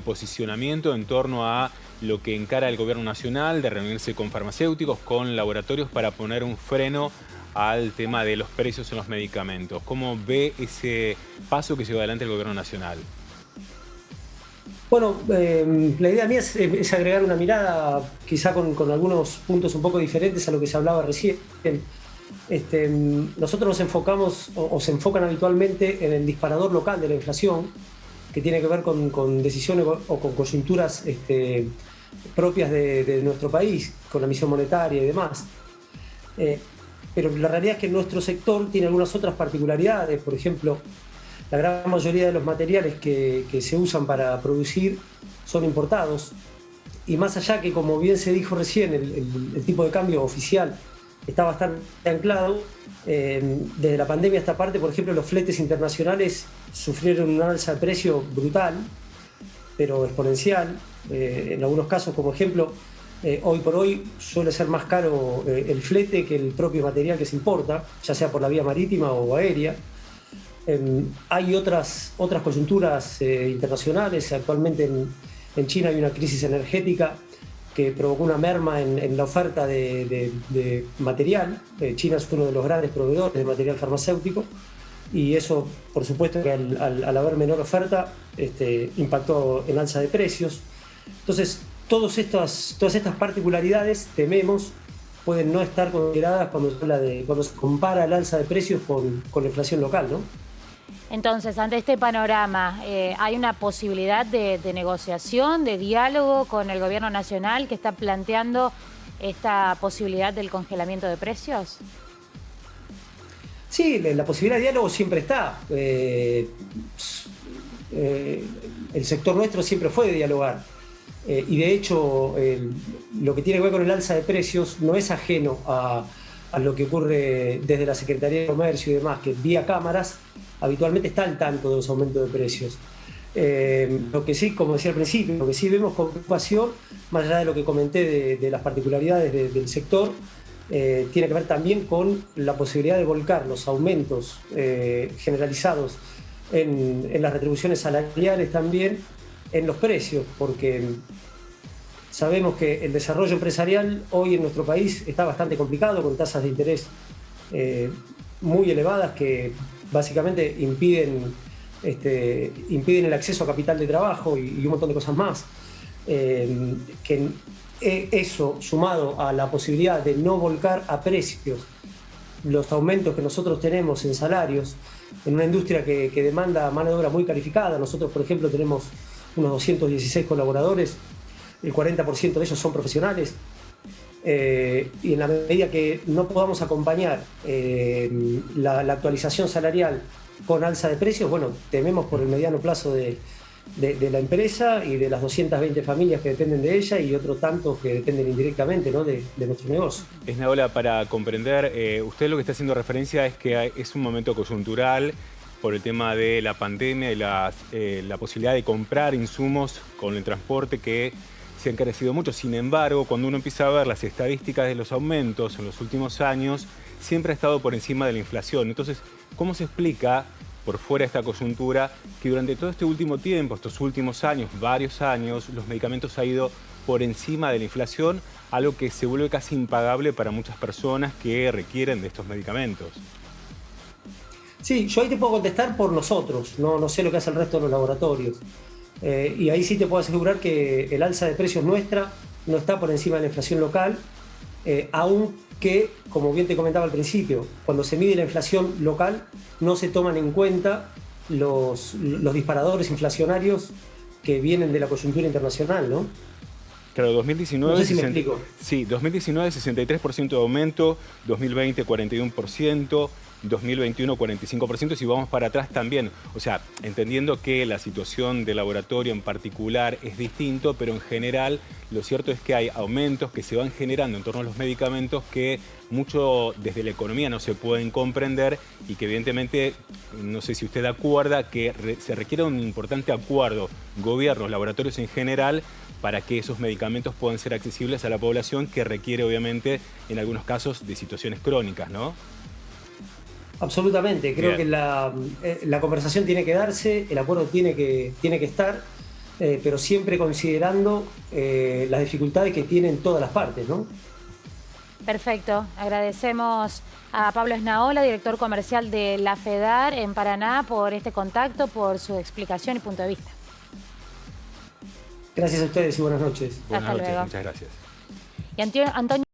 posicionamiento en torno a lo que encara el gobierno nacional, de reunirse con farmacéuticos, con laboratorios para poner un freno al tema de los precios en los medicamentos. ¿Cómo ve ese paso que lleva adelante el gobierno nacional? Bueno, la idea mía es agregar una mirada quizá con algunos puntos un poco diferentes a lo que se hablaba recién. Nosotros nos enfocamos o se enfocan habitualmente en el disparador local de la inflación, que tiene que ver con decisiones o con coyunturas propias de nuestro país, con la emisión monetaria y demás. Pero la realidad es que nuestro sector tiene algunas otras particularidades. Por ejemplo, la gran mayoría de los materiales que se usan para producir son importados. Y más allá que, como bien se dijo recién, el tipo de cambio oficial está bastante anclado, desde la pandemia a esta parte, por ejemplo, los fletes internacionales sufrieron una alza de precio brutal, pero exponencial. En algunos casos, como ejemplo, hoy por hoy suele ser más caro el flete que el propio material que se importa, ya sea por la vía marítima o aérea. Hay otras coyunturas internacionales. Actualmente en China hay una crisis energética que provocó una merma en la oferta de material. China es uno de los grandes proveedores de material farmacéutico y eso, por supuesto, que al haber menor oferta, impactó en alza de precios. Entonces, todas estas particularidades, tememos, pueden no estar consideradas cuando se compara el alza de precios con la inflación local, ¿no? Entonces, ante este panorama, ¿hay una posibilidad de negociación, de diálogo con el gobierno nacional que está planteando esta posibilidad del congelamiento de precios? Sí, la posibilidad de diálogo siempre está. El sector nuestro siempre fue de dialogar. Y de hecho, lo que tiene que ver con el alza de precios no es ajeno a lo que ocurre desde la Secretaría de Comercio y demás, que vía cámaras habitualmente está al tanto de los aumentos de precios. Lo que sí, como decía al principio, lo que sí vemos con preocupación, más allá de lo que comenté de las particularidades del sector, tiene que ver también con la posibilidad de volcar los aumentos generalizados en las retribuciones salariales también en los precios, porque sabemos que el desarrollo empresarial hoy en nuestro país está bastante complicado, con tasas de interés muy elevadas que básicamente impiden el acceso a capital de trabajo y un montón de cosas más. Que eso, sumado a la posibilidad de no volcar a precios los aumentos que nosotros tenemos en salarios, en una industria que demanda mano de obra muy calificada. Nosotros, por ejemplo, tenemos unos 216 colaboradores, el 40% de ellos son profesionales, y en la medida que no podamos acompañar la actualización salarial con alza de precios, bueno, tememos por el mediano plazo de la empresa y de las 220 familias que dependen de ella y otros tantos que dependen indirectamente, ¿no?, de nuestro negocio. Esnaola, para comprender, usted lo que está haciendo referencia es que es un momento coyuntural por el tema de la pandemia y la posibilidad de comprar insumos con el transporte que se ha encarecido mucho. Sin embargo, cuando uno empieza a ver las estadísticas de los aumentos en los últimos años, siempre ha estado por encima de la inflación. Entonces, ¿cómo se explica, por fuera de esta coyuntura, que durante todo este último tiempo, estos últimos años, varios años, los medicamentos han ido por encima de la inflación, algo que se vuelve casi impagable para muchas personas que requieren de estos medicamentos? Sí, yo ahí te puedo contestar por nosotros, no sé lo que hace el resto de los laboratorios. Y ahí sí te puedo asegurar que el alza de precios nuestra no está por encima de la inflación local, aunque, como bien te comentaba al principio, cuando se mide la inflación local no se toman en cuenta los disparadores inflacionarios que vienen de la coyuntura internacional, ¿no? Claro, 2019, no sé si me explico. Sí, 2019 63% de aumento, 2020 41%, 2021 45%, si vamos para atrás también. O sea, entendiendo que la situación del laboratorio en particular es distinto, pero en general lo cierto es que hay aumentos que se van generando en torno a los medicamentos que mucho desde la economía no se pueden comprender y que evidentemente, no sé si usted acuerda, que se requiere un importante acuerdo, gobiernos, laboratorios en general, para que esos medicamentos puedan ser accesibles a la población que requiere obviamente en algunos casos de situaciones crónicas, ¿no? Absolutamente, creo que la conversación tiene que darse, el acuerdo tiene que estar, pero siempre considerando las dificultades que tienen todas las partes, ¿no? Perfecto. Agradecemos a Pablo Esnaola, director comercial de la FEDAR en Paraná, por este contacto, por su explicación y punto de vista. Gracias a ustedes y buenas noches. Buenas Hasta noches, luego. muchas gracias. Y Antonio